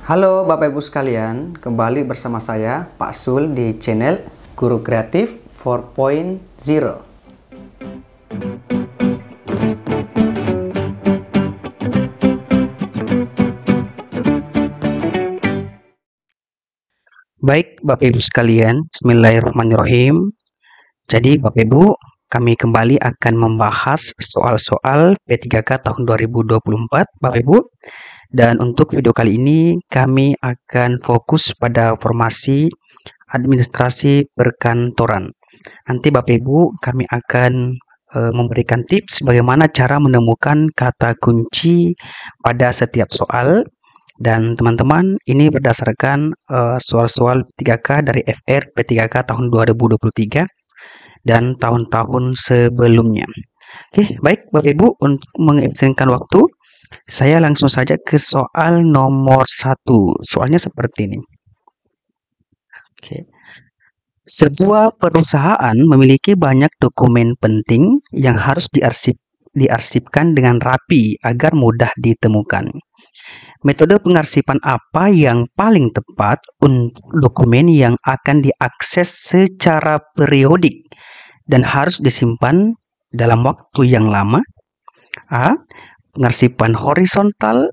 Halo Bapak Ibu sekalian, kembali bersama saya Pak Sul di channel Guru Kreatif 4.0. Baik Bapak Ibu sekalian, Bismillahirrahmanirrahim. Jadi Bapak Ibu, kami kembali akan membahas soal-soal P3K tahun 2024 Bapak Ibu. Dan untuk video kali ini kami akan fokus pada formasi administrasi perkantoran. Nanti Bapak Ibu kami akan memberikan tips bagaimana cara menemukan kata kunci pada setiap soal. Dan teman-teman, ini berdasarkan soal-soal P3K dari FR P3K tahun 2023 dan tahun-tahun sebelumnya. Oke, baik Bapak Ibu, untuk mengefisienkan waktu, saya langsung saja ke soal nomor 1. Soalnya seperti ini. Oke. Sebuah perusahaan memiliki banyak dokumen penting yang harus diarsipkan dengan rapi agar mudah ditemukan. Metode pengarsipan apa yang paling tepat untuk dokumen yang akan diakses secara periodik dan harus disimpan dalam waktu yang lama? A. Pengarsipan horizontal,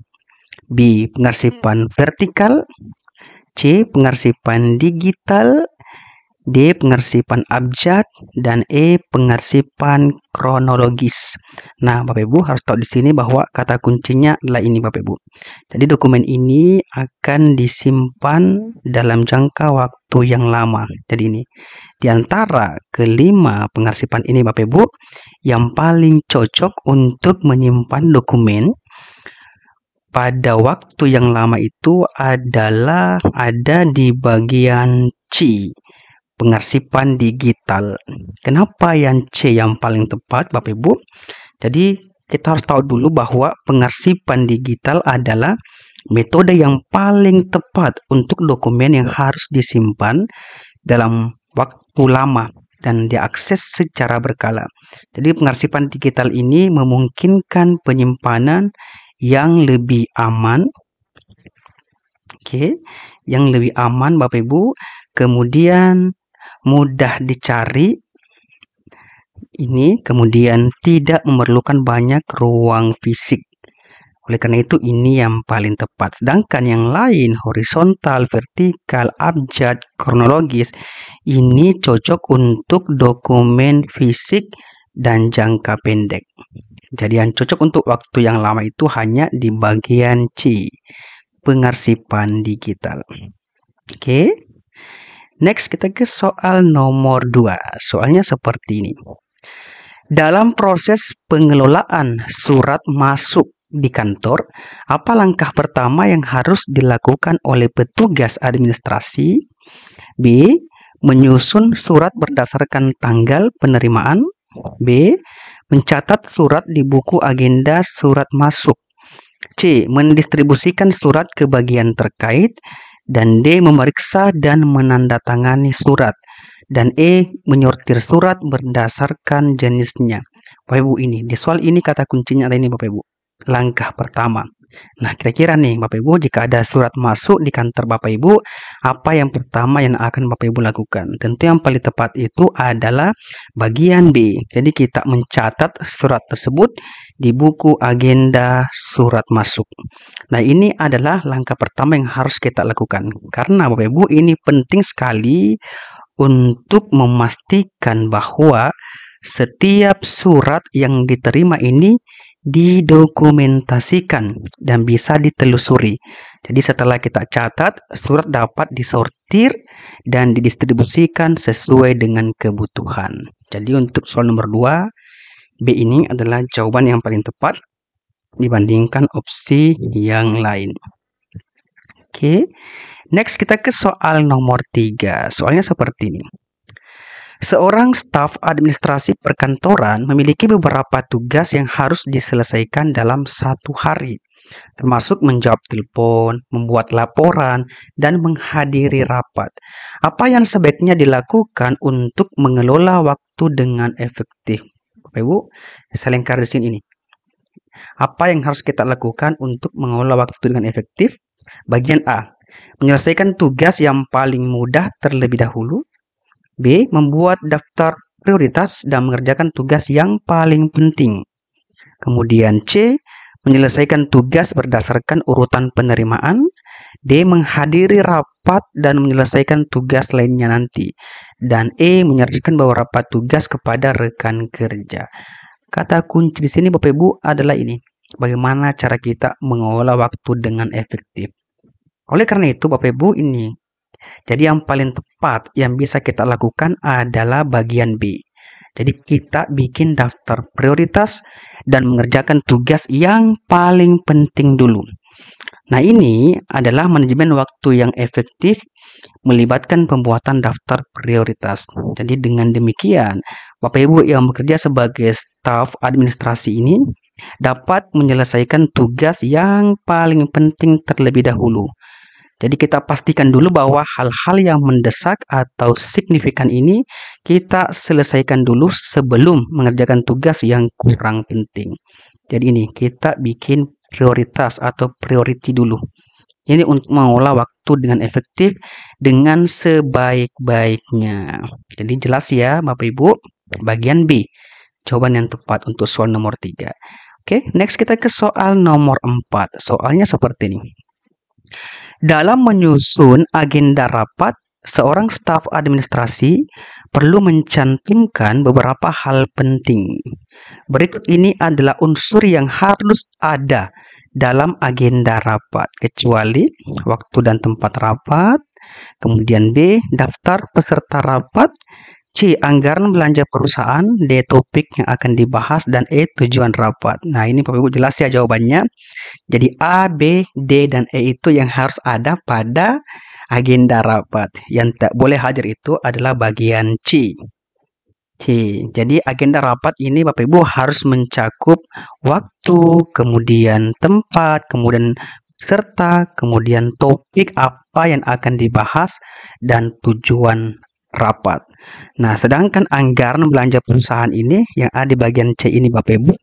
B. Pengarsipan vertikal, C. Pengarsipan digital, D. Pengarsipan abjad, dan E. Pengarsipan kronologis. Nah, Bapak Ibu harus tahu di sini bahwa kata kuncinya adalah ini Bapak Ibu. Jadi dokumen ini akan disimpan dalam jangka waktu yang lama. Jadi ini di antara kelima pengarsipan ini Bapak Ibu, yang paling cocok untuk menyimpan dokumen pada waktu yang lama itu adalah ada di bagian C, pengarsipan digital. Kenapa yang C yang paling tepat Bapak Ibu? Jadi kita harus tahu dulu bahwa pengarsipan digital adalah metode yang paling tepat untuk dokumen yang harus disimpan dalam waktu lama dan diakses secara berkala. Jadi pengarsipan digital ini memungkinkan penyimpanan yang lebih aman. Oke, yang lebih aman Bapak Ibu. Kemudian mudah dicari, ini kemudian tidak memerlukan banyak ruang fisik. Oleh karena itu ini yang paling tepat. Sedangkan yang lain, horizontal, vertikal, abjad, kronologis, ini cocok untuk dokumen fisik dan jangka pendek. Jadi yang cocok untuk waktu yang lama itu hanya di bagian C, pengarsipan digital. Oke. Next kita ke soal nomor 2. Soalnya seperti ini. Dalam proses pengelolaan surat masuk di kantor, apa langkah pertama yang harus dilakukan oleh petugas administrasi? B. Menyusun surat berdasarkan tanggal penerimaan. B. Mencatat surat di buku agenda surat masuk. C. Mendistribusikan surat ke bagian terkait. Dan D. Memeriksa dan menandatangani surat. Dan E. Menyortir surat berdasarkan jenisnya. Bapak Ibu, ini di soal ini kata kuncinya ada ini Bapak Ibu. Langkah pertama. Nah, kira-kira nih Bapak Ibu, jika ada surat masuk di kantor Bapak Ibu, apa yang pertama yang akan Bapak Ibu lakukan? Tentu yang paling tepat itu adalah bagian B. Jadi kita mencatat surat tersebut di buku agenda surat masuk. Nah, ini adalah langkah pertama yang harus kita lakukan. Karena Bapak Ibu, ini penting sekali untuk memastikan bahwa setiap surat yang diterima ini didokumentasikan dan bisa ditelusuri. Jadi setelah kita catat, surat dapat disortir dan didistribusikan sesuai dengan kebutuhan. Jadi untuk soal nomor 2, B ini adalah jawaban yang paling tepat dibandingkan opsi yang lain. Oke. Next kita ke soal nomor 3. Soalnya seperti ini. Seorang staf administrasi perkantoran memiliki beberapa tugas yang harus diselesaikan dalam satu hari, termasuk menjawab telepon, membuat laporan, dan menghadiri rapat. Apa yang sebaiknya dilakukan untuk mengelola waktu dengan efektif? Bapak Ibu, saya lingkar di sini ini. Apa yang harus kita lakukan untuk mengelola waktu dengan efektif? Bagian A, menyelesaikan tugas yang paling mudah terlebih dahulu. B, membuat daftar prioritas dan mengerjakan tugas yang paling penting. Kemudian C, menyelesaikan tugas berdasarkan urutan penerimaan. D, menghadiri rapat dan menyelesaikan tugas lainnya nanti. Dan E, menyerahkan beberapa tugas kepada rekan kerja. Kata kunci di sini Bapak Ibu adalah ini. Bagaimana cara kita mengelola waktu dengan efektif. Oleh karena itu Bapak Ibu ini. Jadi yang paling tepat yang bisa kita lakukan adalah bagian B. Jadi kita bikin daftar prioritas dan mengerjakan tugas yang paling penting dulu. Nah, ini adalah manajemen waktu yang efektif melibatkan pembuatan daftar prioritas. Jadi dengan demikian, Bapak Ibu yang bekerja sebagai staf administrasi ini dapat menyelesaikan tugas yang paling penting terlebih dahulu. Jadi kita pastikan dulu bahwa hal-hal yang mendesak atau signifikan ini kita selesaikan dulu sebelum mengerjakan tugas yang kurang penting. Jadi ini kita bikin prioritas atau priority dulu. Ini untuk mengolah waktu dengan efektif dengan sebaik-baiknya. Jadi jelas ya Bapak Ibu, bagian B. Jawaban yang tepat untuk soal nomor 3. Oke, next kita ke soal nomor 4. Soalnya seperti ini. Dalam menyusun agenda rapat, seorang staf administrasi perlu mencantumkan beberapa hal penting. Berikut ini adalah unsur yang harus ada dalam agenda rapat, kecuali waktu dan tempat rapat, kemudian B, daftar peserta rapat, C, anggaran belanja perusahaan, D, topik yang akan dibahas, dan E, tujuan rapat. Nah, ini Bapak Ibu jelas ya jawabannya. Jadi A, B, D, dan E itu yang harus ada pada agenda rapat. Yang tak boleh hadir itu adalah bagian C. Jadi agenda rapat ini Bapak Ibu harus mencakup waktu, kemudian tempat, kemudian serta, kemudian topik apa yang akan dibahas, dan tujuan rapat. Nah, sedangkan anggaran belanja perusahaan ini yang ada di bagian C ini Bapak Ibu,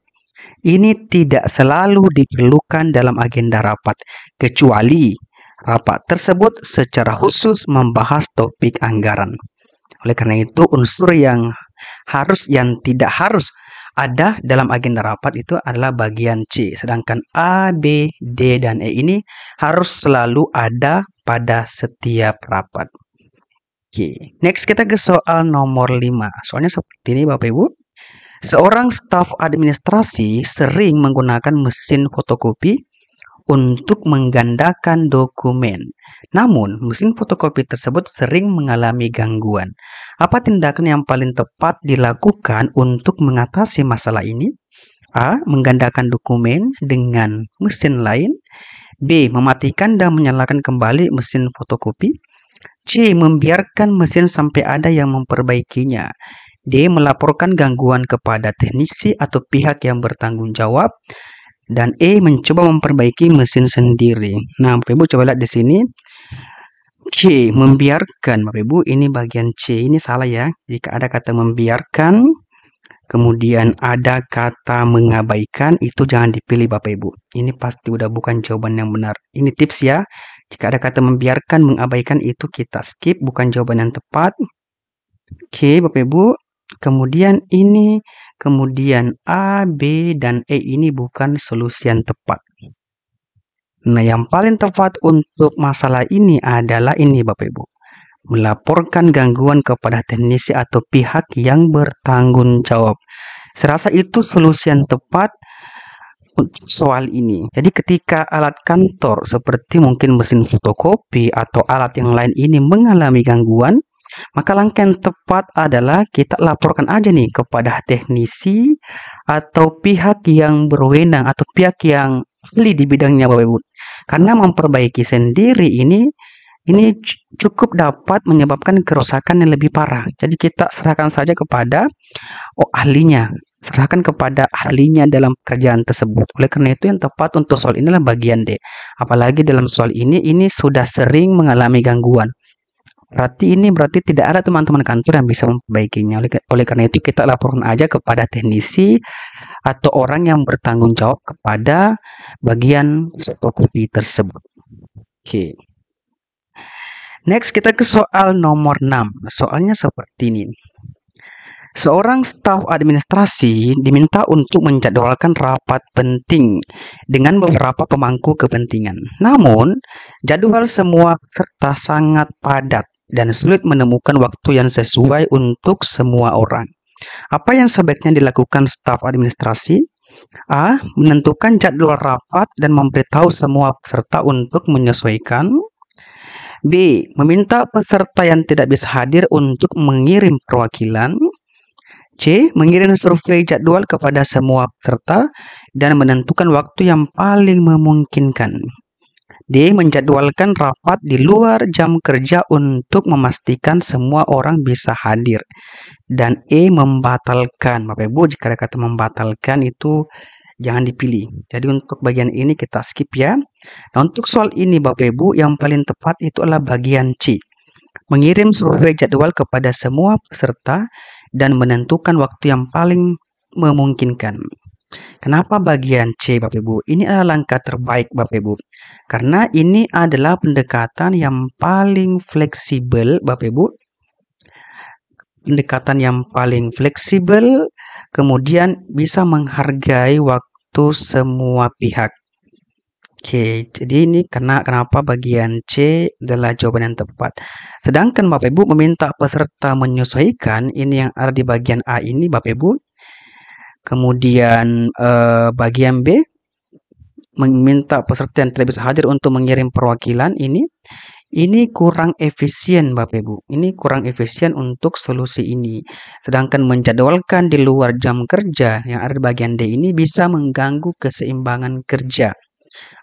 ini tidak selalu diperlukan dalam agenda rapat, kecuali rapat tersebut secara khusus membahas topik anggaran. Oleh karena itu, unsur yang tidak harus ada dalam agenda rapat itu adalah bagian C. Sedangkan A, B, D, dan E ini harus selalu ada pada setiap rapat. Oke, next kita ke soal nomor 5. Soalnya seperti ini Bapak Ibu. Seorang staf administrasi sering menggunakan mesin fotokopi untuk menggandakan dokumen. Namun, mesin fotokopi tersebut sering mengalami gangguan. Apa tindakan yang paling tepat dilakukan untuk mengatasi masalah ini? A. Menggandakan dokumen dengan mesin lain. B. Mematikan dan menyalakan kembali mesin fotokopi. C. Membiarkan mesin sampai ada yang memperbaikinya. D. Melaporkan gangguan kepada teknisi atau pihak yang bertanggung jawab. Dan E. Mencoba memperbaiki mesin sendiri. Nah, Bapak Ibu coba lihat di sini. Oke, membiarkan. Bapak Ibu, ini bagian C. Ini salah ya. Jika ada kata membiarkan, kemudian ada kata mengabaikan, itu jangan dipilih Bapak Ibu. Ini pasti udah bukan jawaban yang benar. Ini tips ya. Jika ada kata membiarkan, mengabaikan, itu kita skip, bukan jawaban yang tepat. Oke, Bapak Ibu. Kemudian ini, kemudian A, B, dan E ini bukan solusi yang tepat. Nah, yang paling tepat untuk masalah ini adalah ini Bapak Ibu. Melaporkan gangguan kepada teknisi atau pihak yang bertanggung jawab. Serasa itu solusi yang tepat untuk soal ini. Jadi ketika alat kantor seperti mungkin mesin fotokopi atau alat yang lain ini mengalami gangguan, maka langkah yang tepat adalah kita laporkan aja nih kepada teknisi atau pihak yang berwenang atau pihak yang ahli di bidangnya Bapak Ibu. Karena memperbaiki sendiri ini cukup dapat menyebabkan kerusakan yang lebih parah. Jadi kita serahkan saja kepada ahlinya. Serahkan kepada ahlinya dalam pekerjaan tersebut. Oleh karena itu yang tepat untuk soal ini adalah bagian D. Apalagi dalam soal ini sudah sering mengalami gangguan. Berarti tidak ada teman-teman kantor yang bisa memperbaikinya. Oleh karena itu kita laporkan aja kepada teknisi atau orang yang bertanggung jawab kepada bagian fotokopi tersebut. Oke. Next kita ke soal nomor 6. Soalnya seperti ini. Seorang staf administrasi diminta untuk menjadwalkan rapat penting dengan beberapa pemangku kepentingan. Namun, jadwal semua peserta sangat padat dan sulit menemukan waktu yang sesuai untuk semua orang. Apa yang sebaiknya dilakukan staf administrasi? A. Menentukan jadwal rapat dan memberitahu semua peserta untuk menyesuaikan. B. Meminta peserta yang tidak bisa hadir untuk mengirim perwakilan. C. Mengirim survei jadwal kepada semua peserta dan menentukan waktu yang paling memungkinkan. D. Menjadwalkan rapat di luar jam kerja untuk memastikan semua orang bisa hadir. Dan E. Membatalkan. Bapak Ibu, jika ada kata membatalkan itu jangan dipilih. Jadi untuk bagian ini kita skip ya. Nah, untuk soal ini Bapak Ibu, yang paling tepat itu adalah bagian C. Mengirim survei jadwal kepada semua peserta dan menentukan waktu yang paling memungkinkan. Kenapa bagian C, Bapak Ibu? Ini adalah langkah terbaik, Bapak Ibu. Karena ini adalah pendekatan yang paling fleksibel, Bapak Ibu. Pendekatan yang paling fleksibel, kemudian bisa menghargai waktu semua pihak. Oke, jadi ini kenapa bagian C adalah jawaban yang tepat. Sedangkan Bapak Ibu meminta peserta menyesuaikan, ini yang ada di bagian A ini Bapak Ibu. Kemudian bagian B, meminta peserta yang tidak bisa hadir untuk mengirim perwakilan, ini kurang efisien Bapak Ibu. Ini kurang efisien untuk solusi ini. Sedangkan menjadwalkan di luar jam kerja yang ada di bagian D ini bisa mengganggu keseimbangan kerja.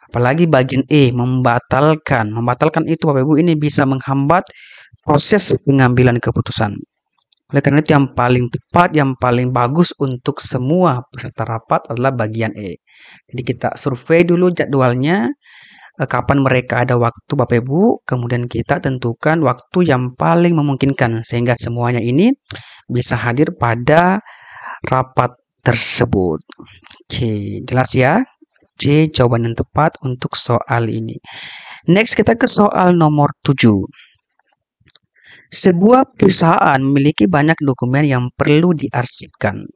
Apalagi bagian E, membatalkan. Membatalkan itu Bapak Ibu ini bisa menghambat proses pengambilan keputusan. Oleh karena itu yang paling tepat, yang paling bagus untuk semua peserta rapat adalah bagian E. Jadi kita survei dulu jadwalnya, kapan mereka ada waktu Bapak Ibu, kemudian kita tentukan waktu yang paling memungkinkan sehingga semuanya ini bisa hadir pada rapat tersebut. Oke, jelas ya? C jawaban yang tepat untuk soal ini. Next kita ke soal nomor 7. Sebuah perusahaan memiliki banyak dokumen yang perlu diarsipkan.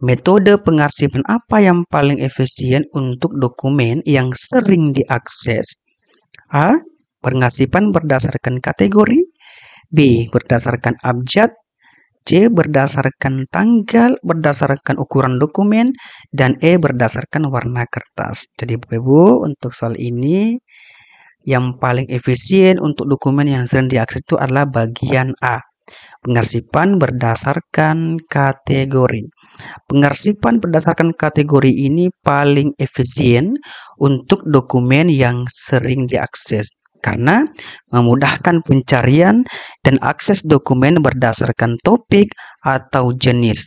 Metode pengarsipan apa yang paling efisien untuk dokumen yang sering diakses? A. Pengarsipan berdasarkan kategori. B. Berdasarkan abjad. C. Berdasarkan tanggal, berdasarkan ukuran dokumen, dan E. Berdasarkan warna kertas. Jadi Bapak Ibu, untuk soal ini yang paling efisien untuk dokumen yang sering diakses itu adalah bagian A. Pengarsipan berdasarkan kategori. Pengarsipan berdasarkan kategori ini paling efisien untuk dokumen yang sering diakses karena memudahkan pencarian dan akses dokumen berdasarkan topik atau jenis.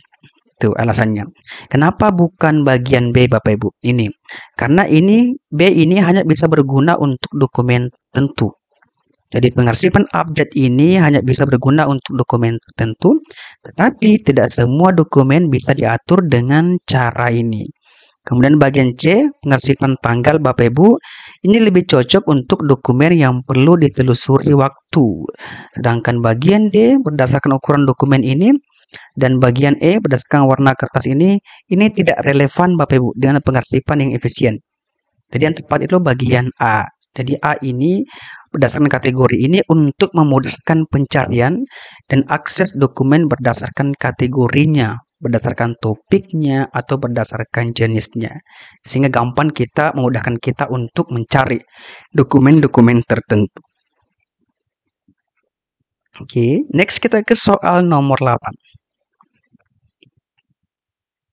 Itu alasannya. Kenapa bukan bagian B Bapak Ibu? Ini. Karena ini B ini hanya bisa berguna untuk dokumen tertentu. Jadi pengarsipan abjad ini hanya bisa berguna untuk dokumen tertentu, tetapi tidak semua dokumen bisa diatur dengan cara ini. Kemudian bagian C, pengarsipan tanggal Bapak Ibu, ini lebih cocok untuk dokumen yang perlu ditelusuri waktu. Sedangkan bagian D, berdasarkan ukuran dokumen ini, dan bagian E, berdasarkan warna kertas ini tidak relevan Bapak Ibu dengan pengarsipan yang efisien. Jadi yang tepat itu bagian A. Jadi A ini berdasarkan kategori ini untuk memudahkan pencarian dan akses dokumen berdasarkan kategorinya, berdasarkan topiknya atau berdasarkan jenisnya. Sehingga gampang kita memudahkan kita untuk mencari dokumen-dokumen tertentu. Oke, next kita ke soal nomor 8.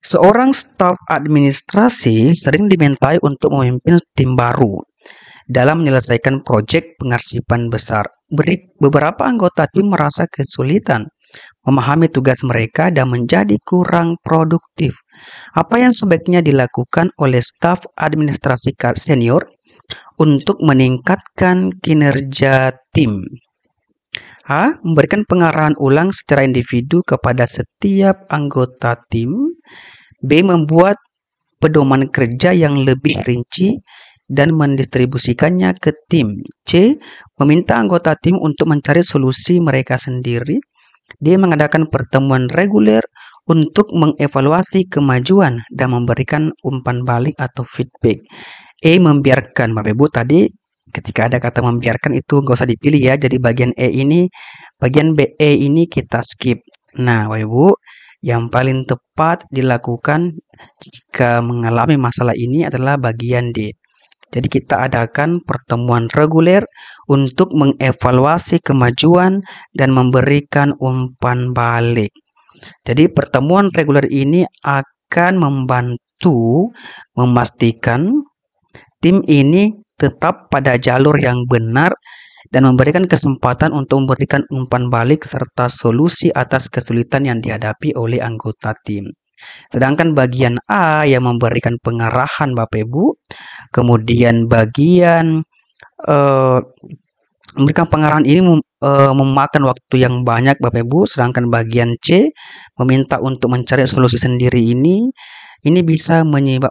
Seorang staf administrasi sering dimintai untuk memimpin tim baru dalam menyelesaikan proyek pengarsipan besar. Beberapa anggota tim merasa kesulitan memahami tugas mereka dan menjadi kurang produktif. Apa yang sebaiknya dilakukan oleh staf administrasi senior untuk meningkatkan kinerja tim? A. Memberikan pengarahan ulang secara individu kepada setiap anggota tim. B. Membuat pedoman kerja yang lebih rinci dan mendistribusikannya ke tim. C. Meminta anggota tim untuk mencari solusi mereka sendiri. D. Mengadakan pertemuan reguler untuk mengevaluasi kemajuan dan memberikan umpan balik atau feedback. E. Membiarkan. Bapak Ibu tadi ketika ada kata membiarkan itu nggak usah dipilih ya. Jadi bagian bagian B, E ini kita skip. Nah, Bapak Ibu, yang paling tepat dilakukan jika mengalami masalah ini adalah bagian D. Jadi kita adakan pertemuan reguler untuk mengevaluasi kemajuan dan memberikan umpan balik. Jadi pertemuan reguler ini akan membantu memastikan tim ini tetap pada jalur yang benar dan memberikan kesempatan untuk memberikan umpan balik serta solusi atas kesulitan yang dihadapi oleh anggota tim. Sedangkan bagian A yang memberikan pengarahan Bapak Ibu, kemudian bagian memberikan pengarahan ini memakan waktu yang banyak Bapak Ibu, sedangkan bagian C meminta untuk mencari solusi sendiri ini bisa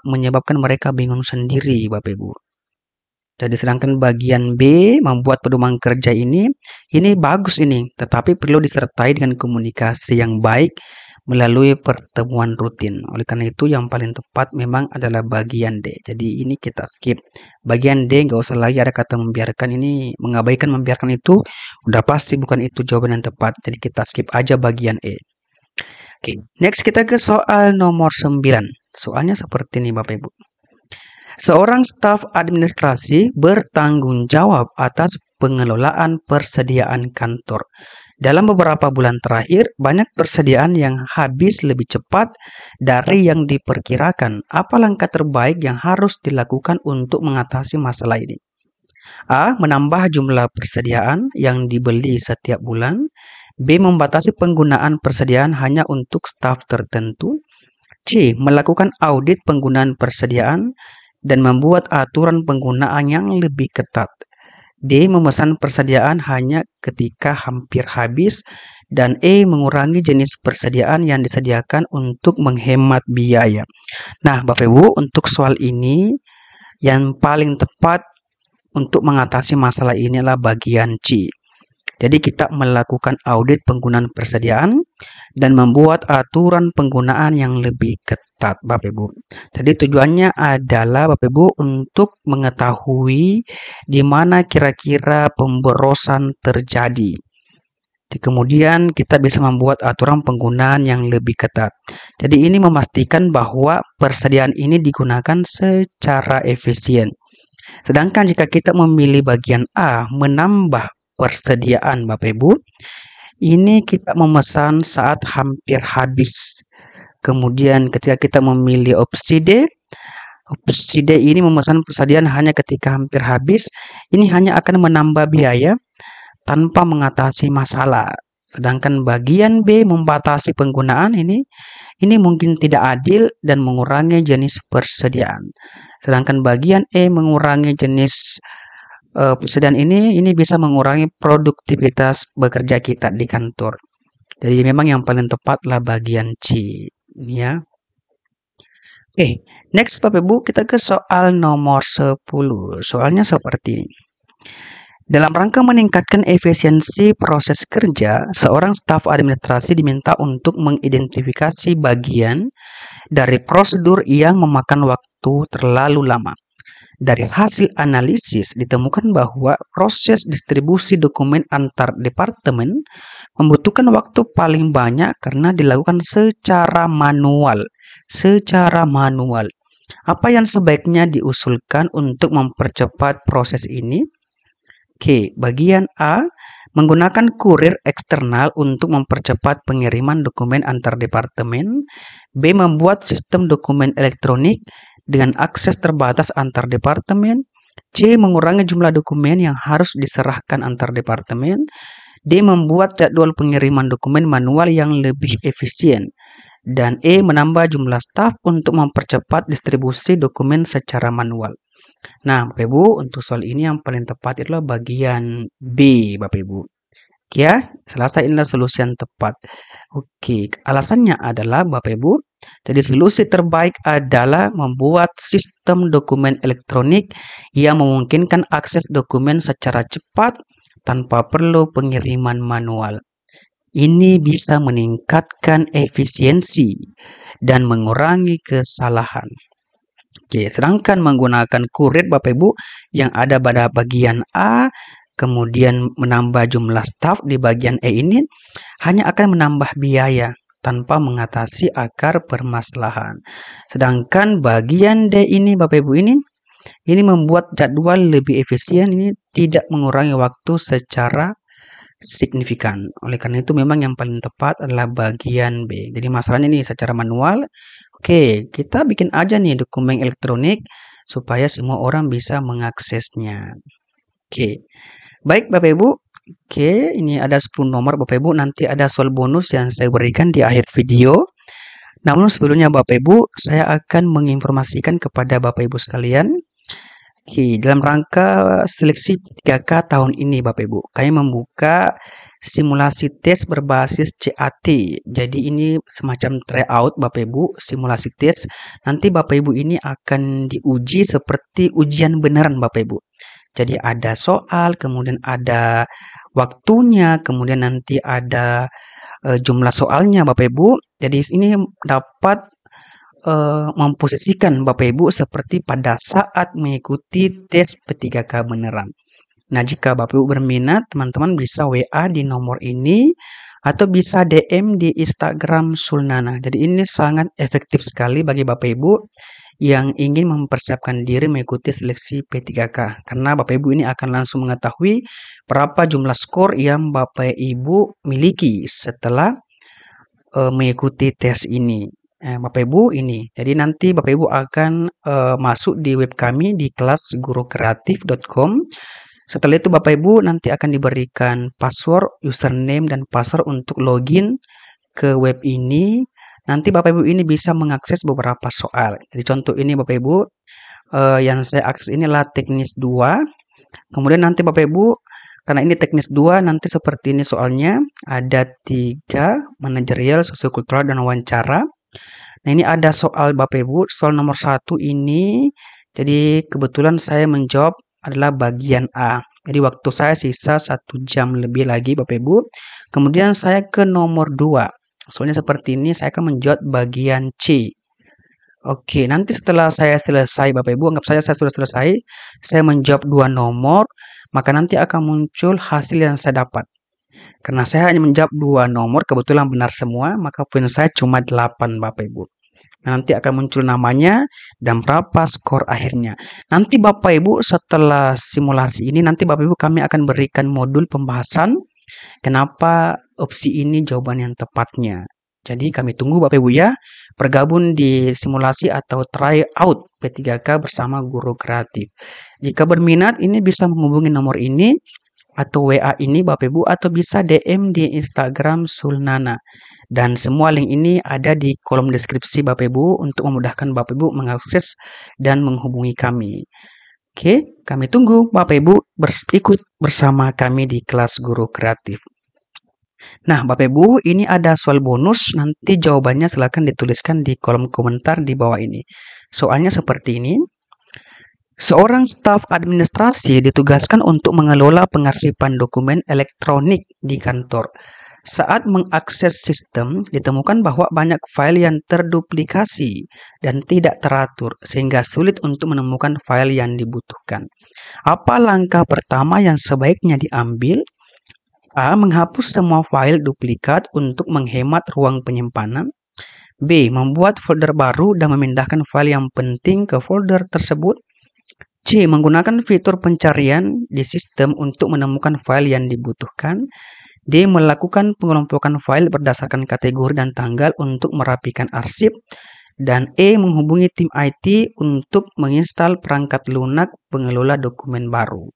menyebabkan mereka bingung sendiri Bapak Ibu. Jadi sedangkan bagian B membuat pedoman kerja ini bagus ini, tetapi perlu disertai dengan komunikasi yang baik melalui pertemuan rutin. Oleh karena itu yang paling tepat memang adalah bagian D. Jadi ini kita skip. Bagian D nggak usah lagi ada kata membiarkan, ini mengabaikan membiarkan itu udah pasti bukan itu jawaban yang tepat. Jadi kita skip aja bagian E. Oke, next kita ke soal nomor 9. Soalnya seperti ini Bapak Ibu. Seorang staf administrasi bertanggung jawab atas pengelolaan persediaan kantor. Dalam beberapa bulan terakhir, banyak persediaan yang habis lebih cepat dari yang diperkirakan. Apa langkah terbaik yang harus dilakukan untuk mengatasi masalah ini? A. Menambah jumlah persediaan yang dibeli setiap bulan. B. Membatasi penggunaan persediaan hanya untuk staf tertentu. C. Melakukan audit penggunaan persediaan dan membuat aturan penggunaan yang lebih ketat. D. Memesan persediaan hanya ketika hampir habis. Dan E. Mengurangi jenis persediaan yang disediakan untuk menghemat biaya. Nah, Bapak Ibu, untuk soal ini yang paling tepat untuk mengatasi masalah ini adalah bagian C. Jadi kita melakukan audit penggunaan persediaan dan membuat aturan penggunaan yang lebih ketat Bapak Ibu. Jadi tujuannya adalah Bapak Ibu untuk mengetahui di mana kira-kira pemborosan terjadi. Kemudian kita bisa membuat aturan penggunaan yang lebih ketat. Jadi ini memastikan bahwa persediaan ini digunakan secara efisien. Sedangkan jika kita memilih bagian A, menambah persediaan Bapak Ibu, ini kita memesan saat hampir habis. Kemudian ketika kita memilih opsi D ini memesan persediaan hanya ketika hampir habis, ini hanya akan menambah biaya tanpa mengatasi masalah. Sedangkan bagian B membatasi penggunaan ini mungkin tidak adil dan mengurangi jenis persediaan. Sedangkan bagian E mengurangi jenis persediaan ini bisa mengurangi produktivitas bekerja kita di kantor. Jadi memang yang paling tepat adalah bagian C, ya. Oke, next Bapak Ibu kita ke soal nomor 10. Soalnya seperti ini. Dalam rangka meningkatkan efisiensi proses kerja, seorang staf administrasi diminta untuk mengidentifikasi bagian dari prosedur yang memakan waktu terlalu lama. Dari hasil analisis ditemukan bahwa proses distribusi dokumen antar departemen membutuhkan waktu paling banyak karena dilakukan secara manual. Apa yang sebaiknya diusulkan untuk mempercepat proses ini? Oke, bagian A, menggunakan kurir eksternal untuk mempercepat pengiriman dokumen antar departemen. B, membuat sistem dokumen elektronik dengan akses terbatas antar departemen. C, mengurangi jumlah dokumen yang harus diserahkan antar departemen. D, membuat jadwal pengiriman dokumen manual yang lebih efisien. Dan E, menambah jumlah staf untuk mempercepat distribusi dokumen secara manual. Nah, Bapak Ibu, untuk soal ini yang paling tepat adalah bagian B, Bapak Ibu. Oke ya, selesai inilah solusi yang tepat. Oke, alasannya adalah Bapak Ibu, Jadi solusi terbaik adalah membuat sistem dokumen elektronik yang memungkinkan akses dokumen secara cepat tanpa perlu pengiriman manual. Ini bisa meningkatkan efisiensi dan mengurangi kesalahan. Oke, sedangkan menggunakan kurir Bapak Ibu yang ada pada bagian A, kemudian menambah jumlah staf di bagian E ini hanya akan menambah biaya tanpa mengatasi akar permasalahan. Sedangkan bagian D ini Bapak Ibu ini membuat jadwal lebih efisien, ini tidak mengurangi waktu secara signifikan. Oleh karena itu memang yang paling tepat adalah bagian B. Jadi masalahnya ini secara manual. Oke, kita bikin aja nih dokumen elektronik supaya semua orang bisa mengaksesnya. Oke. Baik Bapak Ibu. Oke, ini ada 10 nomor Bapak Ibu. Nanti ada soal bonus yang saya berikan di akhir video. Namun sebelumnya Bapak Ibu, saya akan menginformasikan kepada Bapak Ibu sekalian. Oke, dalam rangka seleksi 3K tahun ini Bapak Ibu, kami membuka simulasi tes berbasis CAT. Jadi ini semacam tryout Bapak Ibu, simulasi tes. Nanti Bapak Ibu ini akan diuji seperti ujian beneran Bapak Ibu. Jadi ada soal, kemudian ada waktunya, kemudian nanti ada jumlah soalnya Bapak Ibu. Jadi ini dapat memposisikan Bapak Ibu seperti pada saat mengikuti tes P3K beneran. Nah, jika Bapak Ibu berminat, teman-teman bisa WA di nomor ini atau bisa DM di Instagram Sulnana. Jadi ini sangat efektif sekali bagi Bapak Ibu yang ingin mempersiapkan diri mengikuti seleksi P3K. Karena Bapak Ibu ini akan langsung mengetahui berapa jumlah skor yang Bapak Ibu miliki setelah mengikuti tes ini. Bapak Ibu ini. Jadi nanti Bapak Ibu akan masuk di web kami di kelasgurukreatif.com. Setelah itu Bapak Ibu nanti akan diberikan password, username, dan password untuk login ke web ini. Nanti Bapak Ibu ini bisa mengakses beberapa soal. Jadi contoh ini Bapak Ibu, yang saya akses inilah teknis 2. Kemudian nanti Bapak Ibu, karena ini teknis 2, nanti seperti ini soalnya. Ada 3, manajerial, sosiokultural, dan wawancara. Nah, ini ada soal Bapak Ibu, soal nomor 1 ini. Jadi kebetulan saya menjawab adalah bagian A. Jadi waktu saya sisa 1 jam lebih lagi Bapak Ibu. Kemudian saya ke nomor 2. Soalnya seperti ini, saya akan menjawab bagian C. Oke, nanti setelah saya selesai Bapak Ibu, anggap saya sudah selesai. Saya menjawab 2 nomor, maka nanti akan muncul hasil yang saya dapat. Karena saya hanya menjawab 2 nomor, kebetulan benar semua, maka poin saya cuma 8 Bapak Ibu. Nanti akan muncul namanya dan berapa skor akhirnya. Nanti Bapak Ibu setelah simulasi ini, nanti Bapak Ibu kami akan berikan modul pembahasan kenapa opsi ini jawaban yang tepatnya. Jadi kami tunggu Bapak Ibu ya, bergabung di simulasi atau try out P3K bersama Guru Kreatif. Jika berminat ini bisa menghubungi nomor ini atau WA ini Bapak Ibu, atau bisa DM di Instagram Sulnana. Dan semua link ini ada di kolom deskripsi Bapak Ibu untuk memudahkan Bapak Ibu mengakses dan menghubungi kami. Oke, kami tunggu Bapak Ibu ikut bersama kami di kelas Guru Kreatif. Nah, Bapak Ibu, ini ada soal bonus. Nanti jawabannya silahkan dituliskan di kolom komentar di bawah ini. Soalnya seperti ini. Seorang staf administrasi ditugaskan untuk mengelola pengarsipan dokumen elektronik di kantor. Saat mengakses sistem, ditemukan bahwa banyak file yang terduplikasi dan tidak teratur, sehingga sulit untuk menemukan file yang dibutuhkan. Apa langkah pertama yang sebaiknya diambil? A. Menghapus semua file duplikat untuk menghemat ruang penyimpanan. B. Membuat folder baru dan memindahkan file yang penting ke folder tersebut. C. Menggunakan fitur pencarian di sistem untuk menemukan file yang dibutuhkan. D. Melakukan pengelompokan file berdasarkan kategori dan tanggal untuk merapikan arsip. Dan E. Menghubungi tim IT untuk menginstal perangkat lunak pengelola dokumen baru.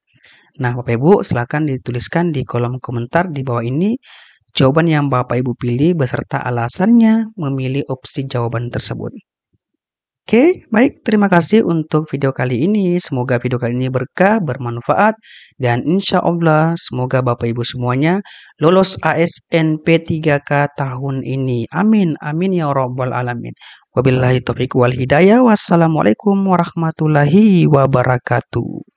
Nah, Bapak Ibu silakan dituliskan di kolom komentar di bawah ini jawaban yang Bapak Ibu pilih beserta alasannya memilih opsi jawaban tersebut. Oke, baik. Terima kasih untuk video kali ini. Semoga video kali ini berkah, bermanfaat, dan insya Allah semoga Bapak Ibu semuanya lolos ASNP 3K tahun ini. Amin, amin ya Rabbal Alamin. Wabillahi taufiq wal hidayah. Wassalamualaikum warahmatullahi wabarakatuh.